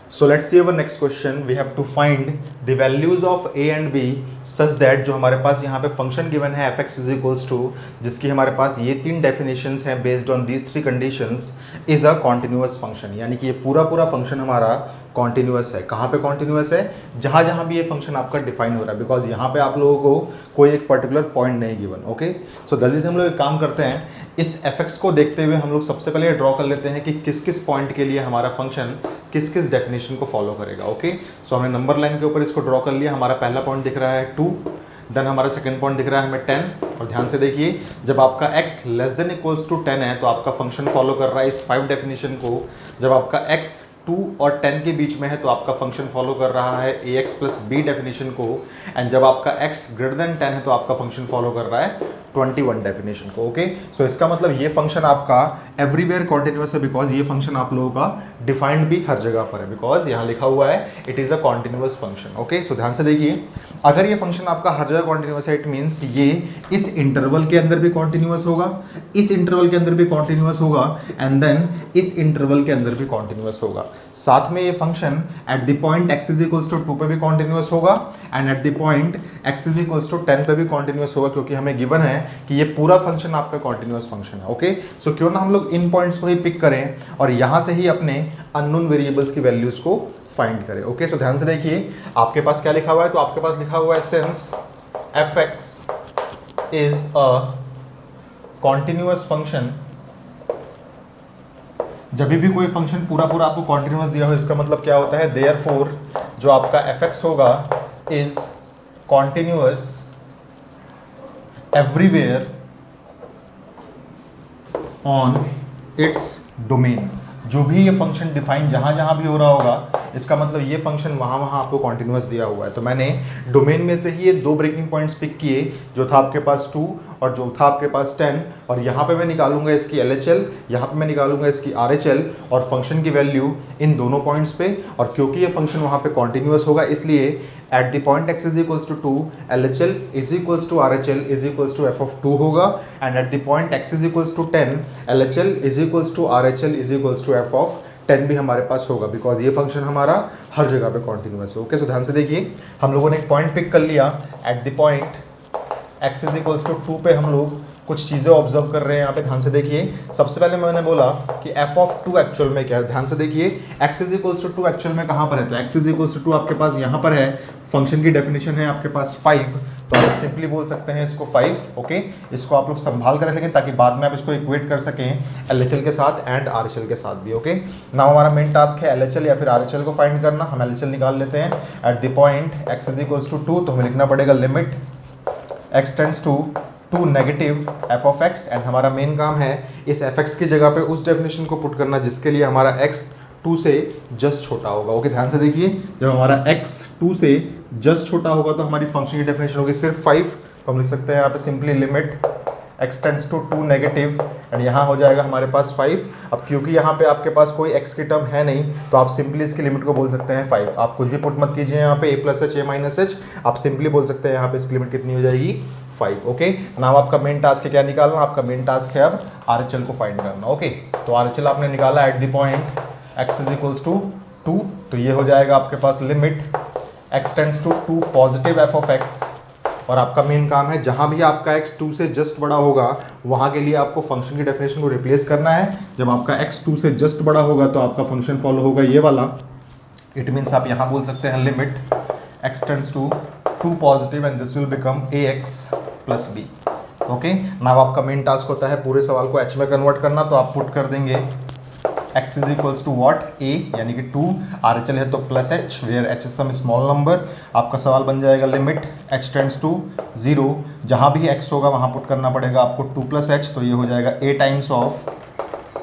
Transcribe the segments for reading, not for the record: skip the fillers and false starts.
So let's see our next question. We have to find the values of a and b such that जो हमारे पास यहाँ पे function given है f x is equals to, जिसकी हमारे पास ये तीन डेफिनेशंस हैं based on these three conditions, is a continuous function. यानी कि ये पूरा पूरा फंक्शन हमारा कॉन्टिन्यूअस है। कहाँ पे कॉन्टिन्यूअस है? जहाँ जहाँ भी ये फंक्शन आपका डिफाइन हो रहा है, बिकॉज यहाँ पे आप लोगों को कोई एक पर्टिकुलर पॉइंट नहीं गिवन। ओके, सो जल्दी से हम लोग एक काम करते हैं, इस एफ एक्स को देखते हुए हम लोग सबसे पहले ड्रॉ कर लेते हैं कि किस किस पॉइंट के लिए हमारा फंक्शन किस किस डेफिनेशन को फॉलो करेगा। ओके, सो हमने नंबर लाइन के ऊपर इसको ड्रॉ कर लिया। हमारा पहला पॉइंट दिख रहा है 2, देन हमारा सेकंड पॉइंट दिख रहा है हमें 10। और ध्यान से देखिए, जब आपका x less than equals to 10 है तो आपका फंक्शन फॉलो कर रहा है इस 5 डेफिनेशन को। जब आपका x 2 और 10 के बीच में है तो आपका फंक्शन फॉलो कर रहा है ax प्लस b डेफिनेशन को। एंड जब आपका x ग्रेटर देन 10 है तो आपका फंक्शन फॉलो कर रहा है 21 डेफिनेशन को। ओके, सो इसका मतलब ये फंक्शन आपका एवरीवेयर कॉन्टिन्यूअस है, बिकॉज ये फंक्शन आप लोगों का डिफाइंड भी हर जगह पर है, बिकॉज यहाँ लिखा हुआ है it is a continuous function. Okay, so ध्यान से देखिए, अगर ये फंक्शन आपका हर जगह कॉन्टिन्यूअस है, इट मीन्स ये इस इंटरवल के अंदर भी कॉन्टिन्यूअस होगा, इस इंटरवल के अंदर भी कॉन्टिन्यूअस होगा, एंड देन इस इंटरवल के अंदर भी कॉन्टिन्यूअस होगा। साथ में ये function at the point x is equals to 2 पे भी कॉन्टिन्यूअस होगा, and at the point x is equals to 10 पे भी कॉन्टिन्यूअस होगा, क्योंकि हमें गिवन है कि ये पूरा फंक्शन आपका कॉन्टिन्यूअस फंक्शन है। ओके, सो क्यों ना हम लोग इन पॉइंट्स को ही पिक करें और यहाँ से ही अपने अननोन वेरिएबल्स की वैल्यूज को फाइंड करें। ओके, सो ध्यान से देखिए, आपके पास क्या लिखा हुआ है? तो आपके पास लिखा हुआ है since f x is a continuous function. जब भी कोई फंक्शन पूरा पूरा आपको कॉन्टिन्यूअस दिया हो, इसका मतलब क्या होता है? देयरफॉर जो आपका एफ एक्स होगा is continuous everywhere on its domain. जो भी ये फंक्शन डिफाइन जहाँ जहाँ भी हो रहा होगा, इसका मतलब ये फंक्शन वहाँ वहाँ आपको कॉन्टिन्यूअस दिया हुआ है। तो मैंने डोमेन में से ही ये दो ब्रेकिंग पॉइंट्स पिक किए, जो था आपके पास 2 और जो था आपके पास 10, और यहाँ पे मैं निकालूंगा इसकी LHL, यहाँ पे मैं निकालूंगा इसकी RHL और फंक्शन की वैल्यू इन दोनों पॉइंट्स पे। और क्योंकि ये फंक्शन वहाँ पे कॉन्टिन्यूअस होगा, इसलिए at the point x is equals to 2 LHL is equals to RHL is equals to f of 2 होगा, and at the point x is equals to 10 LHL is equals to RHL is equals to f of 10 भी हमारे पास होगा, because ये function हमारा हर जगह पे continuous है। Okay, so ध्यान से देखिए, हम लोगों ने एक पॉइंट पिक कर लिया at the point x is equals to 2 पे। हम लोग कुछ चीज़ें ऑब्जर्व कर रहे हैं यहाँ पे। ध्यान से देखिए, सबसे पहले मैंने बोला कि f ऑफ 2 एक्चुअल में क्या है। ध्यान से देखिए, x is equals to 2 actual में कहाँ पर है? तो x इज इक्वल्स टू 2 आपके पास यहाँ पर है। फंक्शन की डेफिनेशन है आपके पास 5, तो आप सिंपली बोल सकते हैं इसको 5। ओके, इसको आप लोग संभाल कर रखेंगे ताकि बाद में आप इसको इक्वेट कर सकें LHL के साथ एंड RHL के साथ भी। ओके, नाउ हमारा मेन टास्क है LHL या फिर RHL को फाइंड करना। हम LHL निकाल लेते हैं at the point x is equals to 2, तो हमें लिखना पड़ेगा limit x tends to negative f of x, and हमारा मेन काम है इस f x की जगह पे उस डेफिनेशन को पुट करना जिसके लिए हमारा x 2 से जस्ट छोटा होगा। ओके, ध्यान से देखिए, जब हमारा x 2 से जस्ट छोटा होगा तो हमारी फंक्शन की डेफिनेशन होगी सिर्फ 5, तो हम लिख सकते हैं यहाँ पे simply limit x tends to negative, and यहाँ हो जाएगा हमारे पास 5। अब क्योंकि यहाँ पे आपके पास कोई x की टर्म है नहीं, तो आप सिंपली इसकी लिमिट को बोल सकते हैं 5। आप कुछ भी पुट मत कीजिए यहाँ पे a plus H a minus H, आप सिंपली बोल सकते हैं यहाँ पे इसकी लिमिट कितनी हो जाएगी? 5। ओके, नाउ आपका मेन टास्क है क्या निकालना? आपका मेन टास्क है अब RHL को फाइंड करना। ओके, तो RHL आपने निकाला at the point x is equals to 2, तो ये हो जाएगा आपके पास limit x tends to positive f of x, और आपका मेन काम है जहां भी आपका x 2 से जस्ट बड़ा होगा वहां के लिए आपको फंक्शन की डेफिनेशन को रिप्लेस करना है। जब आपका x 2 से जस्ट बड़ा होगा तो आपका फंक्शन फॉलो होगा ये वाला। इट मीन्स आप यहां बोल सकते हैं limit x tends to positive and this will become ax plus b। Okay, now आपका मेन टास्क होता है पूरे सवाल को h में कन्वर्ट करना, तो आप पुट कर देंगे x is equals to what? a, यानी कि 2, RHL है तो plus h, where h is some small number. आपका सवाल बन जाएगा लिमिट h टेंड्स टू 0, जहाँ भी x होगा वहाँ पुट करना पड़ेगा आपको 2 प्लस h, तो ये हो जाएगा a times of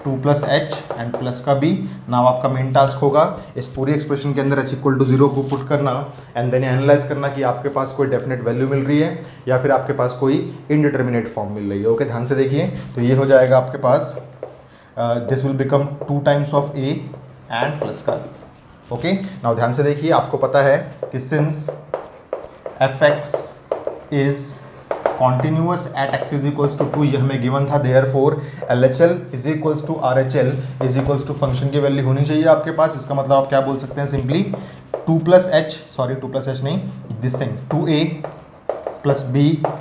2 plus h and plus का b। नाउ आपका मेन टास्क होगा इस पूरी एक्सप्रेशन के अंदर h इक्वल टू 0 को पुट करना एंड देन एनालाइज करना कि आपके पास कोई डेफिनेट वैल्यू मिल रही है या फिर आपके पास कोई इनडिटर्मिनेट फॉर्म मिल रही है। ओके, ध्यान से देखिए, तो ये हो जाएगा आपके पास this will become 2 times of a and plus का b। ओके, नाउ ध्यान से देखिए, आपको पता है कि since f x is continuous at x is equals to 2, ये हमें गिवन था, therefore LHL is equals to RHL is equals to function की वैल्यू होनी चाहिए आपके पास। इसका मतलब आप क्या बोल सकते हैं, सिंपली 2 प्लस h नहीं, this thing 2a plus b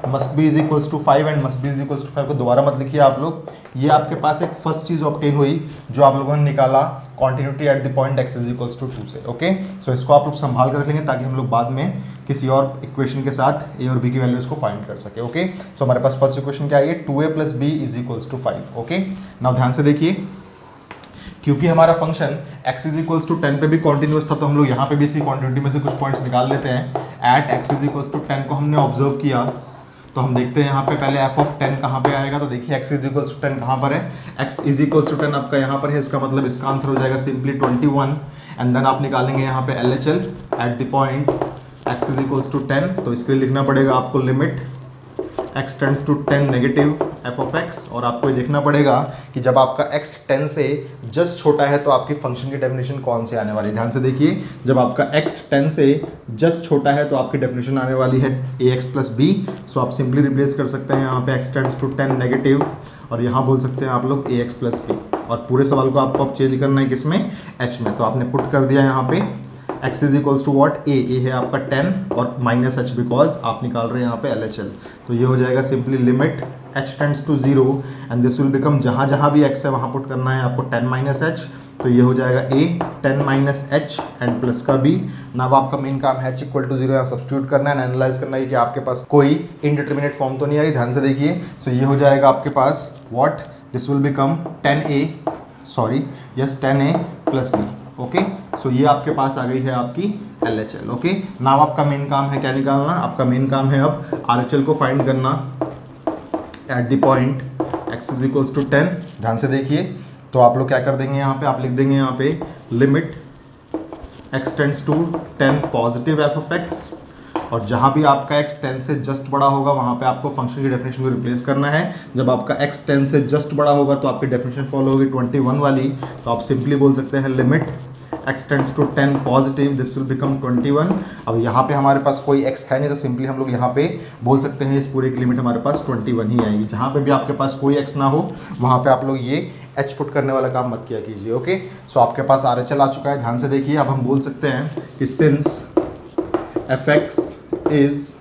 must be is equals to 5 and must be is equals to 5 को दोबारा मत लिखिए आप लोग। ये आपके पास एक फर्स्ट चीज ऑब्टेन हुई जो आप लोगों ने निकाला continuity at the point x is equals to 2 से। ओके, सो इसको आप लोग संभाल कर रख लेंगे ताकि हम लोग बाद में किसी और इक्वेशन के साथ a और b की वैल्यूज को फाइंड कर सके। ओके, सो हमारे पास फर्स्ट इक्वेशन क्या है, 2a plus b is equals to 5। Okay, now ध्यान से देखिए, क्योंकि हमारा function x is equals to 10 पे भी कॉन्टिन्यूअस था, तो हम लोग यहाँ पे भी इसी क्वांटिटी में से कुछ पॉइंट्स निकाल लेते हैं। At x is equals to 10 को हमने ऑब्जर्व किया, तो हम देखते हैं यहाँ पे पहले f ऑफ 10 कहाँ पे आएगा। तो देखिए x इज इक्वल्स टू 10 कहाँ पर है, x इज इक्वल्स टू 10 आपका यहाँ पर है, इसका मतलब इसका आंसर हो जाएगा सिंपली 21। एंड देन आप निकालेंगे यहाँ पे LHL at the point x is equals to 10, तो इसके लिए लिखना पड़ेगा आपको limit x tends to 10 negative f of x, और आपको ये देखना पड़ेगा कि जब आपका x 10 से जस्ट छोटा है तो आपकी फंक्शन की डेफिनेशन कौन सी आने वाली है। ध्यान से देखिए, जब आपका x 10 से जस्ट छोटा है तो आपकी डेफिनेशन आने वाली है ax प्लस b। सो आप सिंपली रिप्लेस कर सकते हैं यहाँ पे x टेंड्स टू 10 नेगेटिव, और यहाँ बोल सकते हैं आप लोग ax प्लस b, और पूरे सवाल को आपको अब चेंज करना है किसमें, h में। तो आपने पुट कर दिया यहाँ पे x is equals to what, a है आपका 10 और माइनस h बिकॉज आप निकाल रहे हैं यहाँ पे LHL। तो ये हो जाएगा simply limit h tends to 0 and this will become, जहाँ जहाँ भी x है वहाँ पुट करना है आपको 10 माइनस h, तो ये हो जाएगा a 10 minus h and plus का b। नाउ आपका मेन काम है h इक्वल टू 0 यहाँ सब्स्टिट्यूट करना है, एनालाइज करना है कि आपके पास कोई इनडिटर्मिनेट फॉर्म तो नहीं आ रही। ध्यान से देखिए, सो ये हो जाएगा आपके पास what, this will become 10a plus b। Okay, so ये आपके पास आ गई है आपकी LHL। ओके, नाउ आपका मेन काम है क्या निकालना, आपका मेन काम है अब RHL को फाइंड करना at the point x is equals to 10। ध्यान से देखिए, तो आप लोग क्या कर देंगे यहाँ पे, आप लिख देंगे यहाँ पे limit x tends to 10 positive f of x, और जहाँ भी आपका x 10 से जस्ट बड़ा होगा वहाँ पे आपको फंक्शन की डेफिनेशन को रिप्लेस करना है। जब आपका x 10 से जस्ट बड़ा होगा तो आपकी डेफिनेशन फॉलो होगी 21 वाली, तो आप सिंपली बोल सकते हैं limit x tends to 10 positive, this will become 21। अब यहाँ पे हमारे पास कोई x है नहीं, तो सिंपली हम लोग यहाँ पे बोल सकते हैं इस पूरे की लिमिट हमारे पास 21 ही आएगी। जहाँ पे भी आपके पास कोई x ना हो वहाँ पे आप लोग ये h पुट करने वाला काम मत किया कीजिए। ओके, सो आपके पास RHL आ चुका है। ध्यान से देखिए, अब हम बोल सकते हैं कि since fx is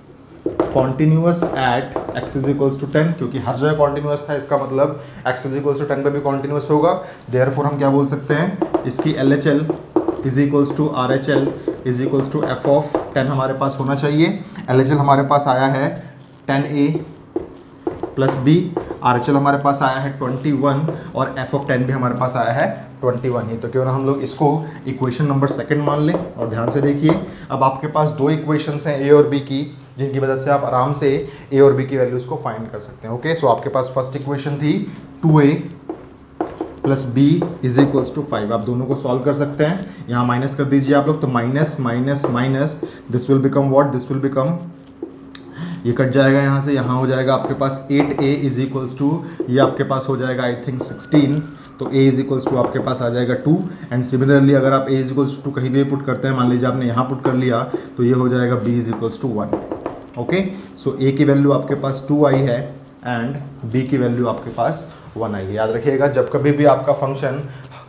continuous at x is equals to 10, क्योंकि हर जगह कॉन्टिन्यूअस था, इसका मतलब x इज इक्वल्स टू 10 पे भी कॉन्टिन्यूअस होगा। देयरफॉर हम क्या बोल सकते हैं, इसकी LHL is equals to RHL is equals to f of 10 हमारे पास होना चाहिए। LHL हमारे पास आया है 10a प्लस b, RHL हमारे पास आया है 21 और f ऑफ 10 भी हमारे पास आया है 21 ही। तो क्यों ना हम लोग इसको इक्वेशन नंबर सेकंड मान लें। और ध्यान से देखिए, अब आपके पास दो इक्वेशंस हैं a और b की, जिनकी वजह से आप आराम से a और b की वैल्यूज़ को फाइंड कर सकते हैं। ओके, सो आपके पास फर्स्ट इक्वेशन थी 2a plus b is equals to 5। आप दोनों को सॉल्व कर सकते हैं, यहाँ माइनस कर दीजिए आप लोग, तो minus minus minus this will become what, this will become, ये कट जाएगा यहाँ से, यहाँ हो जाएगा आपके पास 8a इज इक्वल्स टू, ये आपके पास हो जाएगा आई थिंक 16, तो a इज इक्वल्स टू आपके पास आ जाएगा 2। एंड सिमिलरली अगर आप a इज इक्वल्स टू कहीं भी पुट करते हैं, मान लीजिए आपने यहाँ पुट कर लिया, तो ये हो जाएगा b is equals to 1। Okay, so a की वैल्यू आपके पास 2 आई है एंड b की वैल्यू आपके पास 1 आई है। याद रखिएगा, जब कभी भी आपका फंक्शन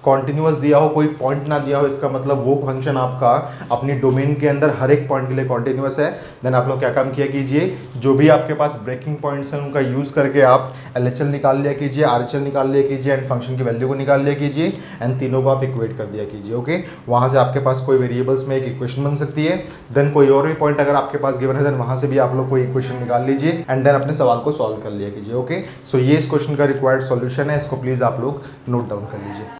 कॉन्टिन्यूअस दिया हो, कोई पॉइंट ना दिया हो, इसका मतलब वो फंक्शन आपका अपनी डोमेन के अंदर हर एक पॉइंट के लिए कॉन्टिन्यूअस है। देन आप लोग क्या काम किया कीजिए, जो भी आपके पास ब्रेकिंग पॉइंट्स हैं उनका यूज़ करके आप LHL निकाल लिया कीजिए, RHL निकाल लिया कीजिए एंड फंक्शन की वैल्यू को निकाल लिया कीजिए एंड तीनों को आप इक्वेट कर दिया कीजिए। ओके, वहाँ से आपके पास कोई वेरिएबल्स में एक इक्वेशन बन सकती है। देन कोई और भी पॉइंट अगर आपके पास गिवन है, देन वहाँ से भी आप लोग कोई इक्वेशन निकाल लीजिए एंड देन अपने सवाल को सॉल्व कर लिया कीजिए। ओके, सो ये इस क्वेश्चन का रिक्वायर्ड सॉल्यूशन है, इसको प्लीज़ आप लोग नोट डाउन कर लीजिए।